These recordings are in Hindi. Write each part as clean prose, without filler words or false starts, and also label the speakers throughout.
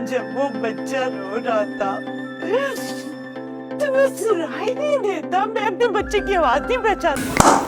Speaker 1: जब वो बच्चा रो रहा था तो मैं सुनाई नहीं देता, मैं अपने बच्चे की आवाज नहीं पहचानता।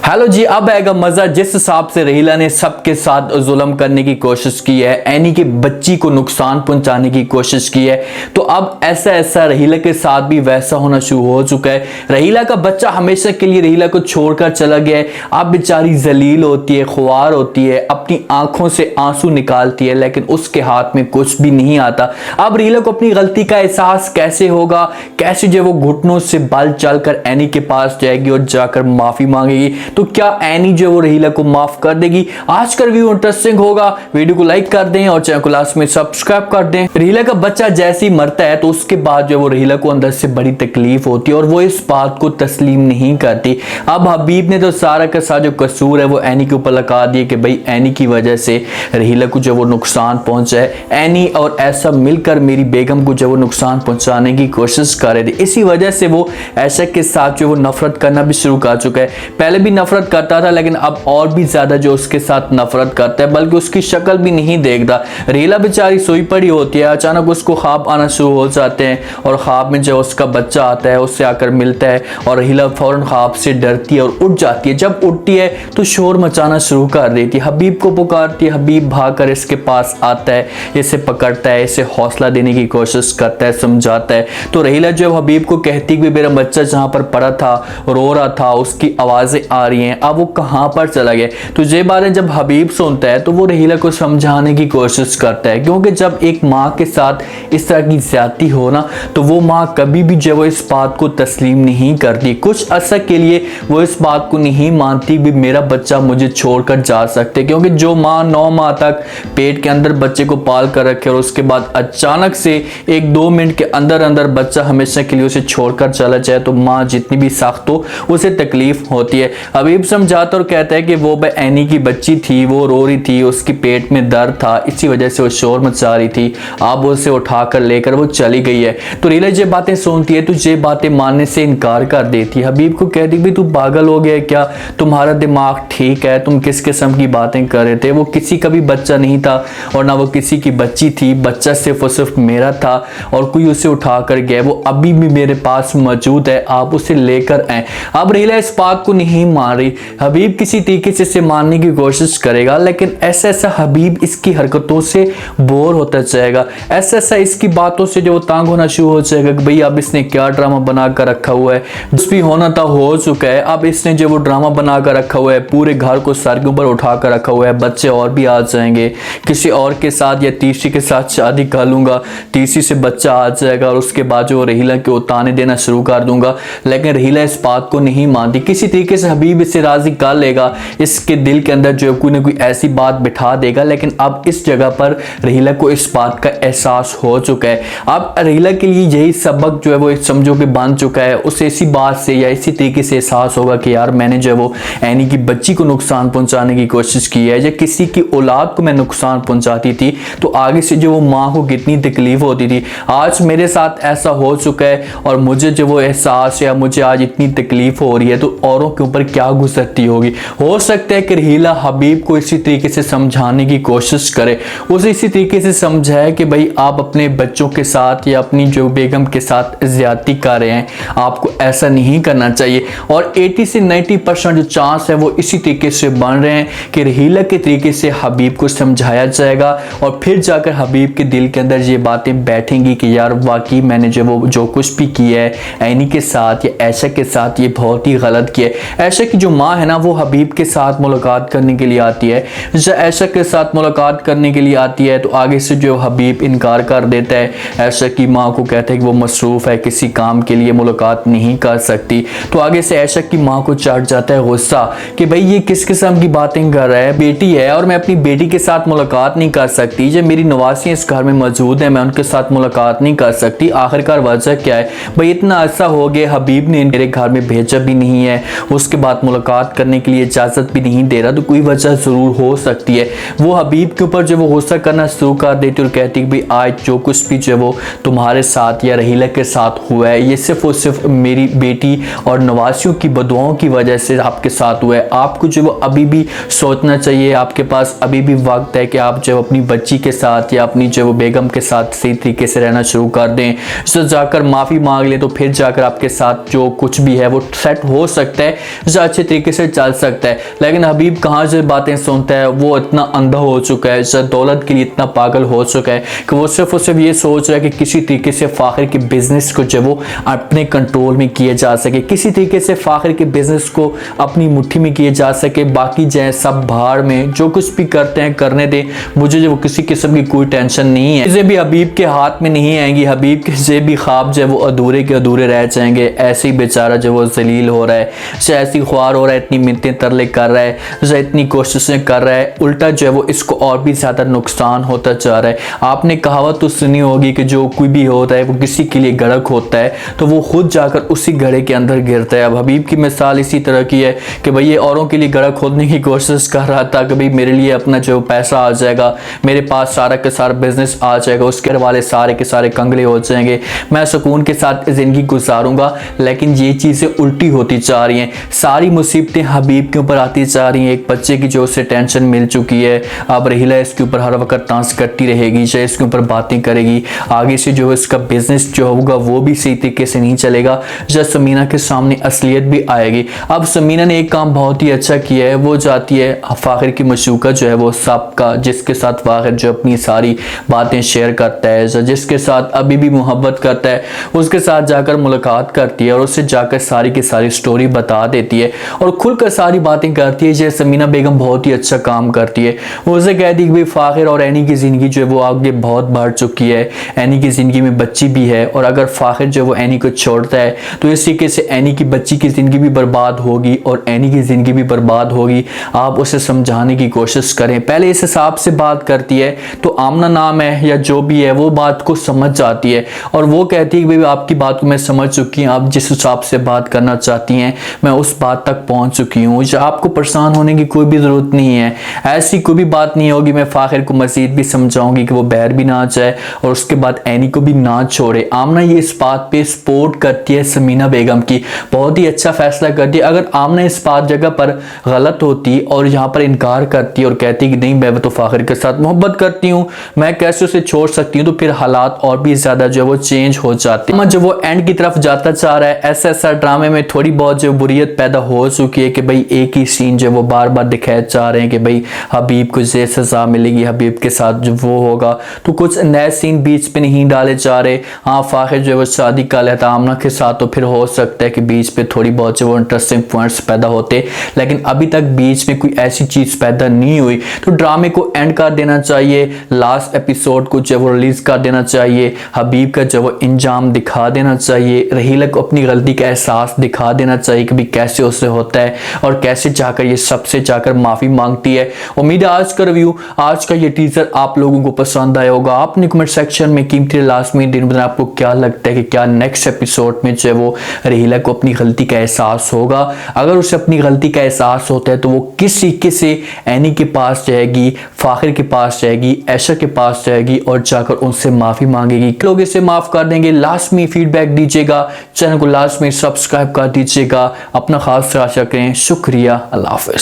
Speaker 2: हेलो जी, अब आएगा मजा। जिस हिसाब से रहीला ने सबके साथ जुल्म करने की कोशिश की है, एनी की बच्ची को नुकसान पहुंचाने की कोशिश की है, तो अब ऐसा रहीला के साथ भी वैसा होना शुरू हो चुका है। रहीला का बच्चा हमेशा के लिए रहीला को छोड़कर चला गया है। अब बेचारी जलील होती है, ख्वार होती है, अपनी आंखों से आंसू निकालती है, लेकिन उसके हाथ में कुछ भी नहीं आता। अब रहीला को अपनी गलती का एहसास कैसे होगा, कैसे जो वो घुटनों से बल चलकर एनी के पास जाएगी और जाकर माफी मांगेगी, तो क्या एनी जो वो रहीला को माफ कर देगी? आज का रिव्यू इंटरेस्टिंग होगा। वीडियो को लाइक कर दें और चैनल को लास्ट में सब्सक्राइब कर दें। रहीला का बच्चा जैसे ही मरता है तो उसके बाद जो वो रहीला को अंदर से बड़ी तकलीफ होती है और वो इस बात को तस्लीम नहीं करती। अब हबीब ने तो सारा का सारा जो कसूर है वो एनी के ऊपर लगा दिया कि भाई एनी की वजह से रहीला को जो वो नुकसान पहुंचा है, एनी और ऐसा मिलकर मेरी बेगम को जो वो नुकसान पहुंचाने की कोशिश कर रहे थे। इसी वजह से वो ऐशा के साथ जो वो नफरत करना भी शुरू कर चुका है। पहले भी नफरत करता था, लेकिन अब और भी ज्यादा जो उसके साथ नफरत करता है, बल्कि उसकी शक्ल भी नहीं देखता। रहीला बेचारी सोई पड़ी होती है, अचानक उसको ख्वाब आना शुरू हो जाते हैं और ख्वाब में जो उसका बच्चा आता है उससे आकर मिलता है और रहीला फौरन ख्वाब से डरती है और उठ जाती है। जब उठती है तो शोर मचाना शुरू कर देती है, हबीब को पुकारती है। हबीब भागकर इसके पास आता है, इसे पकड़ता है, इसे हौसला देने की कोशिश करता है, समझाता है। तो रहीला जो हबीब को कहती कि मेरा बच्चा जहां पर पड़ा था, रो रहा था, उसकी आवाजें आ रही हैं, अब वो कहां पर चला गया। तो ये बातें जब हबीब सुनता है तो वो रहीला को समझाने की कोशिश करता है, क्योंकि जब एक माँ के साथ इस तरह की ज्यादती हो ना, तो वो माँ कभी भी जो इस बात को तस्लीम नहीं करती। कुछ अर्सा के लिए वो इस बात को नहीं मानती भी मेरा बच्चा मुझे छोड़कर जा सकते, क्योंकि जो माँ 9 माह तक पेट के अंदर बच्चे को पाल कर रखे और उसके बाद अचानक से 1-2 मिनट के अंदर अंदर बच्चा हमेशा के लिए उसे छोड़कर चला जाए, तो माँ जितनी भी सख्त हो उसे तकलीफ होती है। हबीब समझाता और कहता है कि वो एनी की बच्ची थी, वो रो रही थी, उसकी पेट में दर्द था, इसी वजह से वो शोर मचा रही थी, अब उसे उठाकर लेकर वो चली गई है। तो रहीला ये बातें सुनती है तो ये बातें मानने से इनकार कर देती है। हबीब को कहती भी तू पागल हो गया क्या, तुम्हारा दिमाग ठीक है, तुम किस किस्म की बातें कर रहे थे, वो किसी का भी बच्चा नहीं था और ना वो किसी की बच्ची थी, बच्चा सिर्फ और सिर्फ मेरा था और कोई उसे उठा कर गया, वो अभी भी मेरे पास मौजूद है, आप उसे लेकर आए। अब रहीला इस बात को नहीं मान रही। हबीब किसी तरीके से इसे मानने की कोशिश करेगा, लेकिन ऐसा हबीब इसकी हरकतों से बोर होता जाएगा, ऐसा इसकी बातों से जो तंग होना शुरू हो जाएगा कि भाई अब इसने क्या ड्रामा बना कर रखा हुआ है, कुछ भी होना था हो चुका है, अब इसने जो वो ड्रामा बना कर रखा हुआ है, पूरे घर को सर के ऊपर उठा कर रखा हुआ है, बच्चे और भी आ जाएंगे, किसी और के साथ या तीसरी के साथ शादी कर लूंगा, तीसरी से बच्चा आ जाएगा और उसके बाद जो रहीला के उताने देना शुरू कर दूंगा। लेकिन रहीला इस बात को नहीं मानती, किसी तरीके से हबीब इसे राजी कर लेगा, इसके दिल के अंदर जो कोई ना कोई ऐसी बात बिठा देगा। लेकिन अब इस जगह पर रहीला को इस बात का एहसास हो चुका है। अब रहीला के लिए यही सबक जो है वो समझो कि बन चुका है, उसे इसी बात से या इसी तरीके से एहसास होगा कि यार मैंने जो है वो एनी की बच्ची को नुकसान पहुंचाने की कोशिश की है, या किसी की औलाद को मैं नुकसान पहुंचाती थी तो आगे से जो वो माँ को कितनी तकलीफ होती थी, आज मेरे साथ ऐसा हो चुका है और मुझे जो वो एहसास या मुझे आज इतनी तकलीफ हो रही है तो औरों के ऊपर क्या गुजरती होगी। हो सकता है कि रहीला हबीब को इसी तरीके से समझाने की कोशिश करे, उसे इसी तरीके से समझाए कि भाई आप अपने बच्चों के साथ या अपनी जो बेगम के साथ ज्यादती कर रहे हैं, आपको ऐसा नहीं करना चाहिए। और 80 से 90% जो चांस है वो इसी तरीके से बन रहे हैं कि रहीला के तरीके से हबीब को समझाया जाएगा और फिर जाकर हबीब के दिल के अंदर ये बातें बैठेंगी कि यार वाकई मैंने जो कुछ भी किया है एनी के साथ या ऐशा के साथ ये बहुत ही गलत किया है। ऐशा की जो माँ है ना वो हबीब के साथ मुलाकात करने के लिए आती है, जब ऐशा के साथ मुलाकात करने के लिए आती है तो आगे से जो हबीब इनकार कर देता है। ऐशा की माँ को कहता है कि वो मसरूफ है, किसी काम के लिए मुलाकात नहीं कर सकती। तो आगे से ऐशा की माँ को चढ़ जाता है गुस्सा कि भाई ये किस किस्म की बातें कर रहा है, बेटी है और मैं अपनी बेटी के साथ मुलाकात नहीं कर सकती, जब मेरी नवासियाँ इस घर में मौजूद है मैं उनके साथ मुलाकात नहीं कर सकती, आखिरकार वजह क्या है भाई, इतना अर्सा हो गया हबीब ने मेरे घर में भेजा भी नहीं है, उसके बाद मुलाकात करने के लिए इजाज़त भी नहीं दे रहा, तो कोई वजह ज़रूर हो सकती है। वो हबीब के ऊपर जो वो गुस्सा करना शुरू कर देती और कहती कि भाई आज जो कुछ भी जो वो तुम्हारे साथ या रहीला के साथ हुआ है ये सिर्फ और सिर्फ मेरी बेटी और नवासियों की बदुआओं की वजह से आपके साथ हुआ है। आपको जो वो अभी भी सोचना चाहिए, आपके पास अभी भी वक्त है कि आप जो अपनी बच्ची के साथ या अपनी जो वो बेगम के साथ सही तरीके से रहना शुरू कर दें, तो जाकर माफ़ी मांग लें, तो फिर जाकर आपके साथ जो कुछ भी है वो सेट हो सकता है, जो अच्छे तरीके से चल सकता है। लेकिन हबीब कहाँ से बातें सुनता है, वो इतना अंधा हो चुका है, जो दौलत के लिए इतना पागल हो चुका है कि वो सिर्फ और सिर्फ ये सोच रहा है कि किसी तरीके से फ़ाखिर के बिजनेस को जो वो अपने कंट्रोल में किया जा सके, किसी तरीके से फ़ाखिर के बिजनेस को अपनी मुट्ठी में किया जा सके। बाकी जो है सब बाहर में जो कुछ भी करते हैं करने दें, मुझे जो किसी किस्म की कोई टेंशन नहीं है। चीज़ें भी हबीब के हाथ में नहीं आएंगी, हबीब के से भी ख्वाब जो है वो अधूरे के अधूरे रह जाएंगे। ऐसे ही बेचारा जो वो जलील हो रहा है, जो ऐसी ख्वार हो रहा है, इतनी मिन्नतें तरले कर रहा है, जो इतनी कोशिशें कर रहा है, उल्टा जो है वो इसको और भी ज़्यादा नुकसान होता जा रहा है। आपने कहावत तो सुनी होगी कि जो कोई भी होता है वो किसी के लिए गड़क होता है तो वो खुद जाकर उसी गड़े के अंदर गिरता है। अब हबीब की मिसाल इसी तरह की है कि भाई ये औरों के लिए गड़क खोदने की कोशिश कर रहा था कि भाई मेरे लिए अपना जो पैसा आ जाएगा, मेरे पास सारा का सारा बिजनेस आ जाएगा, उसके घर वाले सारे के सारे कंगले हो जाएंगे, मैं सुकून के साथ ज़िंदगी गुजारूंगा। लेकिन ये चीज़ें उल्टी होती जा रही हैं, सारी मुसीबतें हबीब के ऊपर आती जा रही हैं। एक बच्चे की जो उसे टेंशन मिल चुकी है, अब रहीला इसके ऊपर हर वक्त डांस करती रहेगी, चाहे इसके ऊपर बातें करेगी, आगे से जो इसका बिजनेस जो होगा वो भी सही तरीके से नहीं चलेगा, जब समीना के सामने असलियत भी आएगी। अब समीना ने एक काम बहुत ही अच्छा किया है, वो जाती है फ़ाखिर की मशूका जो है वो सबका, जिसके साथ फ़ाखिर जो अपनी सारी बातें शेयर करता है, जिसके साथ अभी भी मोहब्बत करता है, उसके साथ जाकर मुलाकात करती है और उससे जाकर सारी की सारी स्टोरी बता देती है और खुलकर सारी बातें करती है। जैसे समीना बेगम बहुत ही अच्छा काम करती है, वो उसे कहती है कि भाई फ़ाखिर और एनी की ज़िंदगी जो है वो आगे बहुत बढ़ चुकी है, एनी की ज़िंदगी में बच्ची भी है, और अगर फ़ाखिर जो वो एनी को छोड़ता है तो इस तरीके से एनी की बच्ची की ज़िंदगी भी बर्बाद होगी और एनी की ज़िंदगी भी बर्बाद होगी। आप उसे समझाने की कोशिश करें। पहले इस हिसाब से बात करती है तो आमना नाम है या जो भी है वो बात को समझ जाती है और वो कहती है कि भाई आपकी बात को मैं समझ चुकी हूँ, आप जिस हिसाब से बात करना चाहती हैं मैं उस बात तक पहुँच चुकी हूँ, आपको परेशान होने की कोई भी ज़रूरत नहीं है। ऐसी कोई भी बात नहीं होगी, मैं फ़ाखिर को मज़ीद भी समझाऊंगी कि वो बाहर भी ना जाए और उसके बाद एनी को भी ना छोड़े। आमना ये इस बात पे सपोर्ट करती है समीना बेगम की, बहुत ही अच्छा फैसला करती है। अगर आमना इस बात जगह पर गलत होती और यहाँ पर इनकार करती और कहती कि नहीं मैं तो फ़ाखिर के साथ मोहब्बत करती हूँ, मैं कैसे उसे छोड़ सकती हूँ, तो फिर हालात और भी ज़्यादा जो वो चेंज हो जाते हैं। जो वो एंड की तरफ जाता चाह रहा है, ऐसा ड्रामे में थोड़ी बहुत जो बुरियत पैदा हो चुकी है कि भाई एक ही सीन जो वो बार बार दिखाए जा रहे हैं कि भाई हबीब को ये सज़ा मिलेगी, हबीब के साथ जो वो होगा, तो कुछ नए सीन बीच पे नहीं डाले जा रहे। हाँ फ़ाखिर जो वो शादी कर लेता आमना के साथ तो फिर हो सकता है कि बीच पे थोड़ी बहुत जो वो इंटरेस्टिंग पॉइंट्स पैदा होते, लेकिन अभी तक बीच में कोई ऐसी चीज़ पैदा नहीं हुई, तो ड्रामे को एंड कर देना चाहिए, लास्ट एपिसोड को जो वो रिलीज़ कर देना चाहिए, हबीब का जो वो इंजाम दिखा देना चाहिए, रहीला को अपनी गलती का एहसास दिखा देना चाहिए कि भाई कैसे उससे होता है और कैसे जाकर ये सबसे जाकर माफ़ी मांगती है। उम्मीद है आज का रिव्यू, आज का ये टीजर आप लोगों को पसंद आया होगा। आपने कमेंट सेक्शन में कीमती लास्ट में दिन बताना आपको क्या लगता है कि क्या नेक्स्ट एपिसोड में जो है वो रहीला को अपनी गलती का एहसास होगा। अगर उसे अपनी गलती का एहसास होता है तो वो किस तरीके से एनी के पास जाएगी, फ़ाखिर के पास जाएगी, ऐशा के पास जाएगी और जाकर उनसे माफ़ी मांगेगी। लोग इसे माफ़ कर देंगे। लास्ट में फीडबैक दीजिएगा, चैनल को लास्ट में सब्सक्राइब कर दीजिएगा। अपना खास ख्याल रखें। शुक्रिया, अल्लाह हाफ़िज़।